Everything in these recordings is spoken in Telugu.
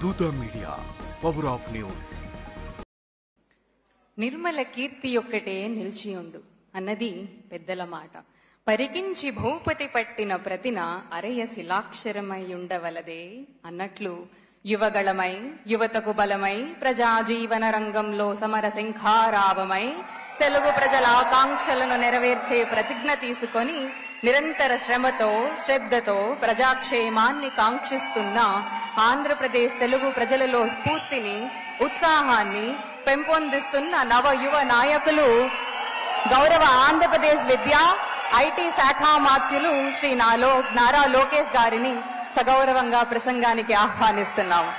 దూత మీడియా, పవర్ ఆఫ్ న్యూస్. నిర్మల కీర్తి ఒక్కటే నిలిచియుండు అన్నది పెద్దల మాట. పరికించి భూపతి పట్టిన ప్రతిన అరయ శిలాక్షరమై ఉండవలదే అన్నట్లు యువగళమై యువతకు బలమై ప్రజాజీవన రంగంలో సమర శంఖారావమై తెలుగు ప్రజల ఆకాంక్షలను నెరవేర్చే ప్రతిజ్ఞ తీసుకొని నిరంతర శ్రమతో శ్రద్ధతో ప్రజాక్షేమాన్ని కాంక్షిస్తున్న ఆంధ్రప్రదేశ్ తెలుగు ప్రజలలో స్ఫూర్తిని ఉత్సాహాన్ని పెంపొందిస్తున్న నవ యువ నాయకులు గౌరవ ఆంధ్రప్రదేశ్ విద్యా ఐటీ శాఖ మాత్యులు శ్రీ నారా లోకేష్ గారిని సగౌరవంగా ప్రసంగానికి ఆహ్వానిస్తున్నాము.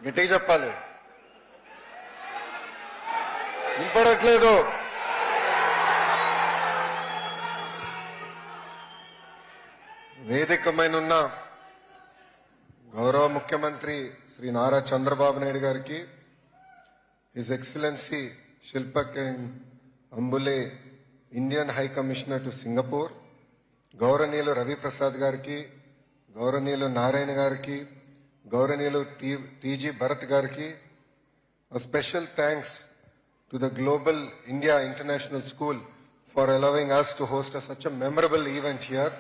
గట్టిగా చెప్పాలి, వినపడట్లేదు. వేదికమైనున్న గౌరవ ముఖ్యమంత్రి శ్రీ నారా చంద్రబాబు నాయుడు గారికి, his excellency Shilpak Ambule Indian high commissioner to Singapore, గౌరవనీయులు రవి ప్రసాద్ గారికి, గౌరవనీయులు నారాయణ గారికి, గౌరవనీయులు టీజీ భరత్ గారికి, special thanks to the global India international school for allowing us to host such a memorable event here,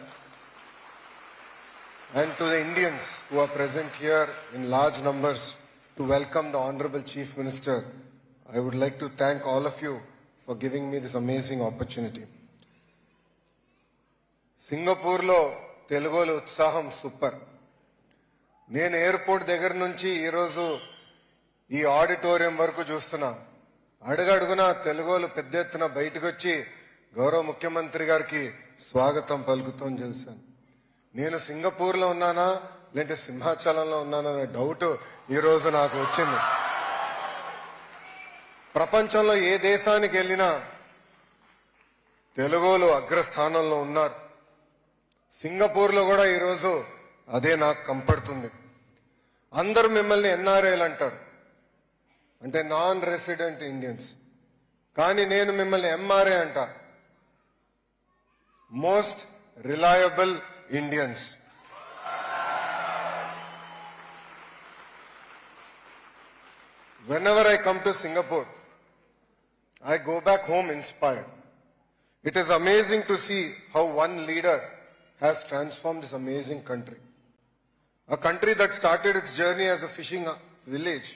and to the Indians who are present here in large numbers to welcome the Honorable Chief Minister. I would like to thank all of you for giving me this amazing opportunity. Singapore లో తెలుగుల ఉత్సాహం సూపర్. నేను ఎయిర్పోర్ట్ దగ్గర నుంచి ఈరోజు ఈ ఆడిటోరియం వరకు చూస్తున్నా, అడుగడుగునా తెలుగులు పెద్ద ఎత్తున బయటకు వచ్చి గౌరవ ముఖ్యమంత్రి గారికి స్వాగతం పలుకుతాం చూశాను. నేను సింగపూర్ లో ఉన్నానా లేదంటే సింహాచలంలో ఉన్నానా అనే డౌట్ ఈరోజు నాకు వచ్చింది. ప్రపంచంలో ఏ దేశానికి వెళ్ళినా తెలుగులు అగ్రస్థానంలో ఉన్నారు. సింగపూర్ లో కూడా ఈరోజు అదే నాకు కంపడుతుంది. అందరూ మిమ్మల్ని ఎన్ఆర్ఐలు అంటారు, అంటే నాన్ రెసిడెంట్ ఇండియన్స్. కానీ నేను మిమ్మల్ని ఎంఆర్ఐ అంట, most reliable Indians. Whenever I come to Singapore, I go back home inspired. It is amazing to see how one leader has transformed this amazing country. A country that started its journey as a fishing village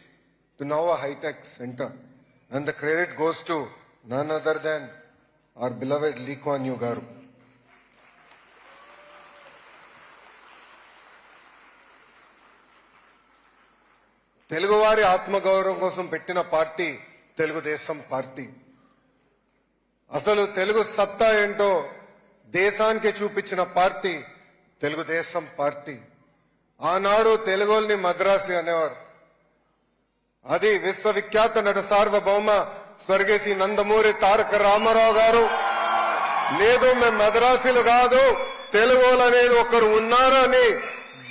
to now a high-tech center. And the credit goes to none other than our beloved Lee Kuan Yew garu. తెలుగువారి ఆత్మగౌరవం కోసం పెట్టిన పార్టీ తెలుగుదేశం పార్టీ. అసలు తెలుగు సత్తా ఏంటో దేశానికి చూపించిన పార్టీ తెలుగుదేశం పార్టీ. ఆనాడు తెలుగుల్ని మద్రాసి అనేవారు. అది విశ్వవిఖ్యాత నట సార్వభౌమ స్వర్గేసి నందమూరి తారక రామారావు గారు, లేదు మేము మద్రాసీలు కాదు తెలుగులు అనేది ఒకరు ఉన్నారని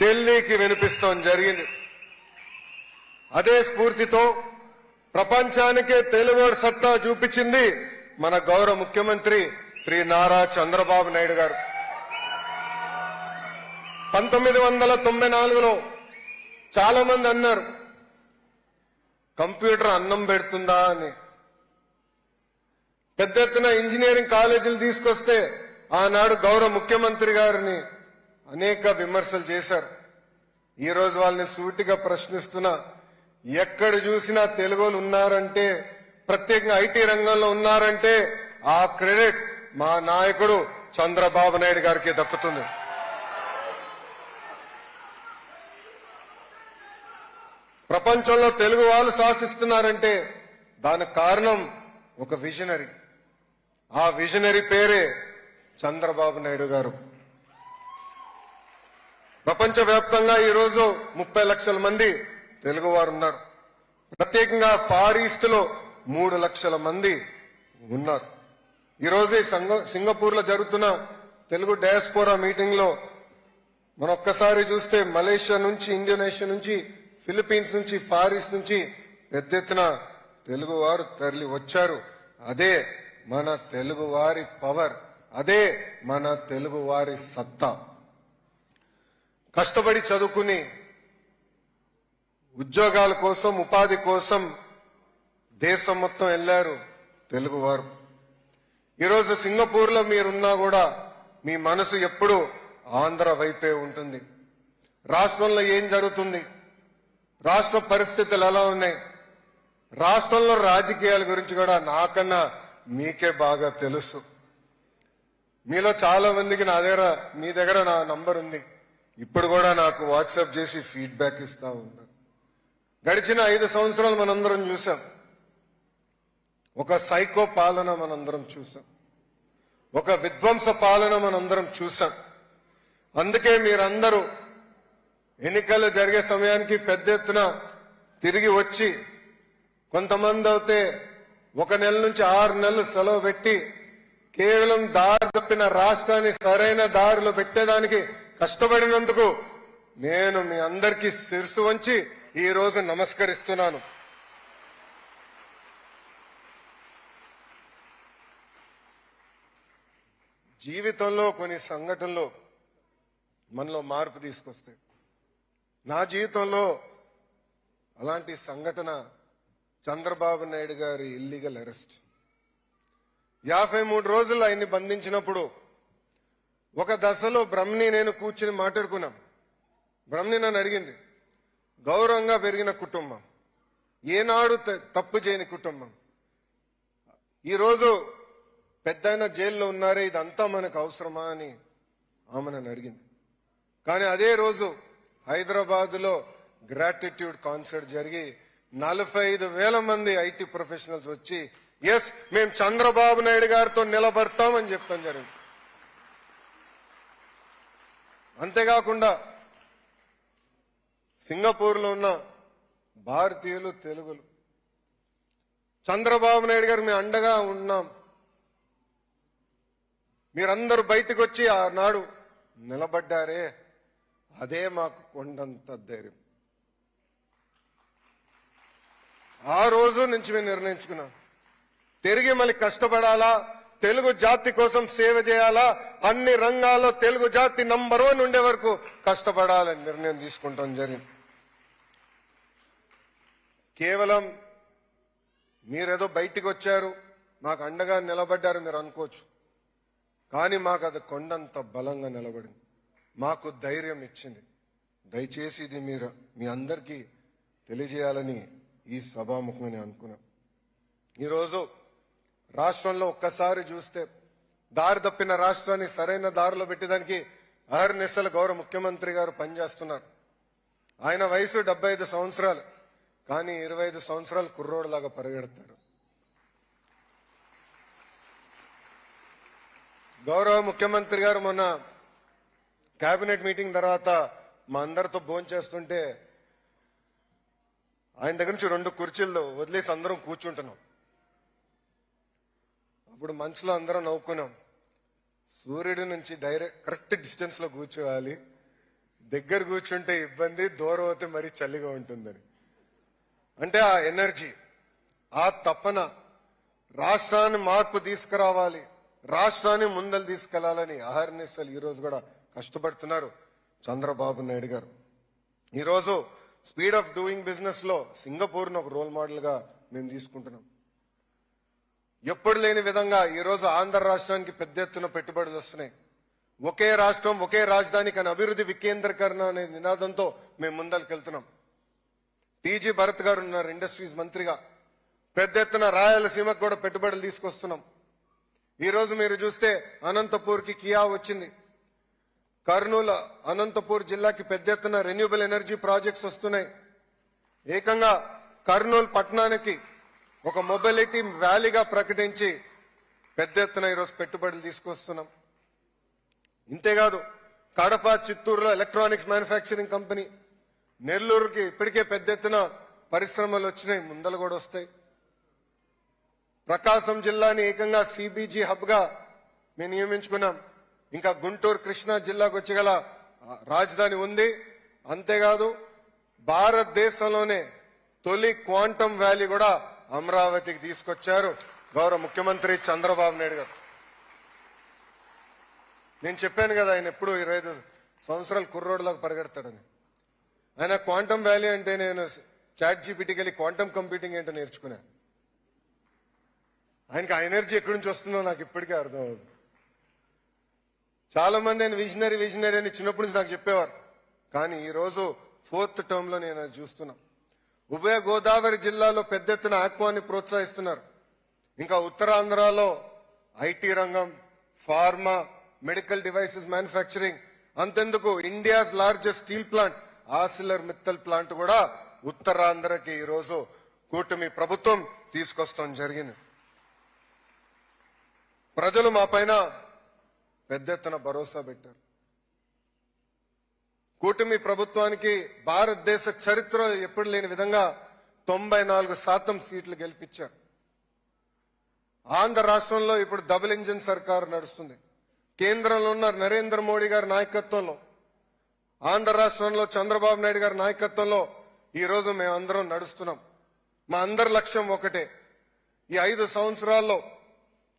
ఢిల్లీకి వినిపిస్తాం జరిగింది. అదే స్ఫూర్తితో ప్రపంచానికే తెలుగు సత్తా చూపించింది మన గౌరవ ముఖ్యమంత్రి శ్రీ నారా చంద్రబాబు నాయుడు గారు. 1994లో చాలా మంది అన్నారు కంప్యూటర్ అన్నం పెడుతుందా అని. పెద్ద ఎత్తున ఇంజనీరింగ్ కాలేజీలు తీసుకొస్తే ఆనాడు గౌరవ ముఖ్యమంత్రి గారిని అనేక విమర్శలు చేశారు. ఈ రోజు వాళ్ళని సూటిగా ప్రశ్నిస్తున్నా, ఎక్కడ చూసినా తెలుగులు ఉన్నారంటే, ప్రత్యేకంగా ఐటీ రంగంలో ఉన్నారంటే ఆ క్రెడిట్ మా నాయకుడు చంద్రబాబు నాయుడు గారికి దక్కుతుంది. ప్రపంచంలో తెలుగు వాళ్ళు శాసిస్తున్నారంటే దానికి కారణం ఒక విజనరీ. ఆ విజనరీ పేరే చంద్రబాబు నాయుడు గారు. ప్రపంచవ్యాప్తంగా ఈరోజు 30 లక్షల మంది తెలుగు వారు ఉన్నారు. ప్రత్యేకంగా ఫార్ ఈస్ట్ లో 3 లక్షల మంది ఉన్నారు. ఈరోజు సింగపూర్ లో జరుగుతున్న తెలుగు డయాస్పోరా మీటింగ్ లో మనం ఒక్కసారి చూస్తే మలేషియా నుంచి, ఇండోనేషియా నుంచి, ఫిలిప్పీన్స్ నుంచి, ఫార్ ఈస్ట్ నుంచి పెద్ద ఎత్తున తెలుగు వారు తరలి వచ్చారు. అదే మన తెలుగు వారి పవర్, అదే మన తెలుగు వారి సత్తా. కష్టపడి చదువుకుని ఉద్యోగాల కోసం, ఉపాధి కోసం దేశం మొత్తం వెళ్లారు తెలుగువారు. ఈరోజు సింగపూర్ లో మీరున్నా కూడా మీ మనసు ఎప్పుడు ఆంధ్ర వైపే ఉంటుంది. రాష్ట్రంలో ఏం జరుగుతుంది, రాష్ట్ర పరిస్థితులు ఎలా ఉన్నాయి, రాష్ట్రంలో రాజకీయాల గురించి కూడా నాకన్నా మీకే బాగా తెలుసు. మీలో చాలా మందికి మీ దగ్గర నా నంబర్ ఉంది. ఇప్పుడు కూడా నాకు వాట్సాప్ చేసి ఫీడ్బ్యాక్ ఇస్తా ఉన్నారు. గడిచిన 5 సంవత్సరాలు మనందరం చూసాం. ఒక సైకో పాలన మనందరం చూసాం, ఒక విధ్వంస పాలన మనందరం చూసాం. అందుకే మీరందరూ ఎన్నికలు జరిగే సమయానికి పెద్ద ఎత్తున తిరిగి వచ్చి, కొంతమంది అయితే 1 నెల నుంచి 6 నెలలు సెలవు పెట్టి కేవలం దారి తప్పిన రాష్ట్రాన్ని సరైన దారిలో పెట్టేదానికి కష్టపడినందుకు నేను మీ అందరికీ శిరస్సు వంచి ఈ రోజు నమస్కరిస్తున్నాను. జీవితంలో కొన్ని సంఘటనలు మనలో మార్పు తీసుకొస్తాయి. నా జీవితంలో అలాంటి సంఘటన చంద్రబాబు నాయుడు గారి ఇల్లీగల్ అరెస్ట్. 53 రోజులు ఆయన్ని బంధించినప్పుడు ఒక దశలో బ్రహ్మని నేను కూర్చుని మాట్లాడుకున్నాం. బ్రహ్మని నన్ను అడిగింది, గౌరవంగా పెరిగిన కుటుంబం, ఏనాడు తప్పు చేయని కుటుంబం, ఈరోజు పెద్దయిన జైల్లో ఉన్నారే, ఇదంతా మనకు అవసరమా అని ఆమె నన్ను అడిగింది. కానీ అదే రోజు హైదరాబాద్ లో గ్రాటిట్యూడ్ కాన్సర్ట్ జరిగి 45,000 మంది ఐటీ ప్రొఫెషనల్స్ వచ్చి ఎస్ మేము చంద్రబాబు నాయుడు గారితో నిలబడతామని చెప్తాం జరిగింది. అంతేకాకుండా సింగపూర్ లో ఉన్న భారతీయులు, తెలుగులు చంద్రబాబు నాయుడు గారు మేము అండగా ఉన్నాం, మీరందరూ బయటకు వచ్చి ఆనాడు నిలబడ్డారే, అదే మాకు కొండంత ధైర్యం. ఆ రోజు నుంచి మేము నిర్ణయించుకున్నాం, తిరిగి మళ్ళీ కష్టపడాలా, తెలుగు జాతి కోసం సేవ చేయాలా, అన్ని రంగాల్లో తెలుగు జాతి నంబర్ 1 ఉండే వరకు కష్టపడాలని నిర్ణయం తీసుకుంటాం జరిగింది. కేవలం మీరేదో బయటికి వచ్చారు, మాకు అండగా నిలబడ్డారు మీరు అనుకోవచ్చు, కానీ మాకు అది కొండంత బలంగా నిలబడింది, మాకు ధైర్యం ఇచ్చింది. దయచేసి ఇది మీరు మీ అందరికీ తెలియజేయాలని ఈ సభాముఖంగా అనుకున్నాం. ఈరోజు రాష్ట్రంలో ఒక్కసారి చూస్తే దారి తప్పిన రాష్ట్రాన్ని సరైన దారిలో పెట్టేదానికి అహర్నిశలు గౌరవ ముఖ్యమంత్రి గారు పనిచేస్తున్నారు. ఆయన వయసు 75 సంవత్సరాలు, కానీ 25 సంవత్సరాలు కుర్రోడులాగా పరిగెడతారు. గౌరవ ముఖ్యమంత్రి గారు మొన్న కేబినెట్ మీటింగ్ తర్వాత మా అందరితో భోంచేస్తుంటే ఆయన దగ్గర నుంచి 2 కుర్చీల్లో వదిలేసి అందరం కూర్చుంటున్నాం. అప్పుడు మనసులో అందరం నవ్వుకున్నాం, సూర్యుడి నుంచి కరెక్ట్ డిస్టెన్స్ లో కూర్చోవాలి, దగ్గర కూర్చుంటే ఇబ్బంది, దూరం అవుతే మరీ చలిగా ఉంటుందని. అంటే ఆ ఎనర్జీ, ఆ తపన, రాష్ట్రాన్ని మార్పు తీసుకురావాలి, రాష్ట్రాన్ని ముందలు తీసుకెళ్లాలని అహర్నిశలు ఈ రోజు కూడా కష్టపడుతున్నారు చంద్రబాబు నాయుడు గారు. ఈరోజు స్పీడ్ ఆఫ్ డూయింగ్ బిజినెస్ లో సింగపూర్ను ఒక రోల్ మోడల్ గా మేము తీసుకుంటున్నాం. ఎప్పుడు లేని విధంగా ఈరోజు ఆంధ్ర రాష్ట్రానికి పెద్ద ఎత్తున పెట్టుబడులు వస్తున్నాయి. ఒకే రాష్ట్రం, ఒకే రాజధాని, కానీ అభివృద్ధి వికేంద్రీకరణ అనే నినాదంతో మేము ముందరికెళ్తున్నాం. టీజీ భరత్ గారు ఉన్నారు ఇండస్ట్రీస్ మంత్రిగా, పెద్ద ఎత్తున రాయలసీమకు కూడా పెట్టుబడులు తీసుకొస్తున్నాం. ఈ రోజు మీరు చూస్తే అనంతపూర్ కి కియా వచ్చింది, కర్నూలు అనంతపూర్ జిల్లాకి పెద్ద ఎత్తున రెన్యూబుల్ ఎనర్జీ ప్రాజెక్ట్స్ వస్తున్నాయి. ఏకంగా కర్నూలు పట్టణానికి ఒక మొబిలిటీ వ్యాలీగా ప్రకటించి పెద్ద ఎత్తున ఈరోజు పెట్టుబడులు తీసుకొస్తున్నాం. ఇంతేకాదు కడప, చిత్తూరులో ఎలక్ట్రానిక్స్ మ్యానుఫ్యాక్చరింగ్ కంపెనీ, నెల్లూరుకి ఇప్పటికే పెద్ద ఎత్తున పరిశ్రమలు వచ్చినాయి, ముందలు కూడా వస్తాయి. ప్రకాశం జిల్లాని ఏకంగా సిబిజీ హబ్ గా మేము నియమించుకున్నాం. ఇంకా గుంటూరు కృష్ణా జిల్లాకు వచ్చగల రాజధాని ఉంది. అంతేకాదు భారతదేశంలోనే తొలి క్వాంటమ్ వ్యాలీ కూడా అమరావతికి తీసుకొచ్చారు గౌరవ ముఖ్యమంత్రి చంద్రబాబు నాయుడు గారు. నేను చెప్పాను కదా ఆయన ఎప్పుడు 25 సంవత్సరాలు కుర్రోడ్లకు పరిగెడతాడని. ఆయన క్వాంటమ్ వ్యాలీ అంటే నేను చాట్ జీపీటీకి వెళ్ళి క్వాంటమ్ కంప్యూటింగ్ ఏంటో నేర్చుకున్నాను. ఆయనకి ఆ ఎనర్జీ ఎక్కడి నుంచి వస్తుందో నాకు ఇప్పటికే అర్థం అవుతుంది. చాలా మంది ఆయన విజనరీ అని చిన్నప్పటి నుంచి నాకు చెప్పేవారు. కానీ ఈరోజు 4th టర్మ్ లో నేను అది చూస్తున్నా. ఉభయ గోదావరి జిల్లాలో పెద్ద ఎత్తున ఆక్వాని ప్రోత్సహిస్తున్నారు. ఇంకా ఉత్తరాంధ్రలో ఐటీ రంగం, ఫార్మా, మెడికల్ డివైసెస్ మ్యానుఫ్యాక్చరింగ్, అంతెందుకు India's largest steel plant ఆసిలర్ Mittal plant కూడా ఉత్తరాంధ్రకి ఈరోజు కూటమి ప్రభుత్వం తీసుకొస్తాం జరిగింది. ప్రజలు మా పైన పెద్ద ఎత్తున భరోసా పెట్టారు. కూటమి ప్రభుత్వానికి భారతదేశ చరిత్ర ఎప్పుడు లేని విధంగా 94% సీట్లు గెలిపించారు. ఆంధ్ర రాష్ట్రంలో ఇప్పుడు డబుల్ ఇంజిన్ సర్కార్ నడుస్తుంది. కేంద్రంలో ఉన్న నరేంద్ర మోడీ గారి నాయకత్వంలో, ఆంధ్ర రాష్ట్రంలో చంద్రబాబు నాయుడు గారి నాయకత్వంలో ఈరోజు మేమందరం నడుస్తున్నాం. మా అందరి లక్ష్యం ఒకటే. ఈ 5 సంవత్సరాల్లో,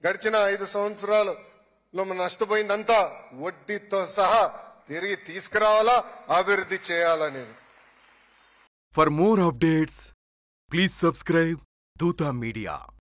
గడిచిన 5 సంవత్సరాల్లో మనం నష్టపోయిందంతా వడ్డీతో సహా తిరిగి తీసుకురావాలా, అభివృద్ధి చేయాలనేది. For more updates, please subscribe Dutta Media.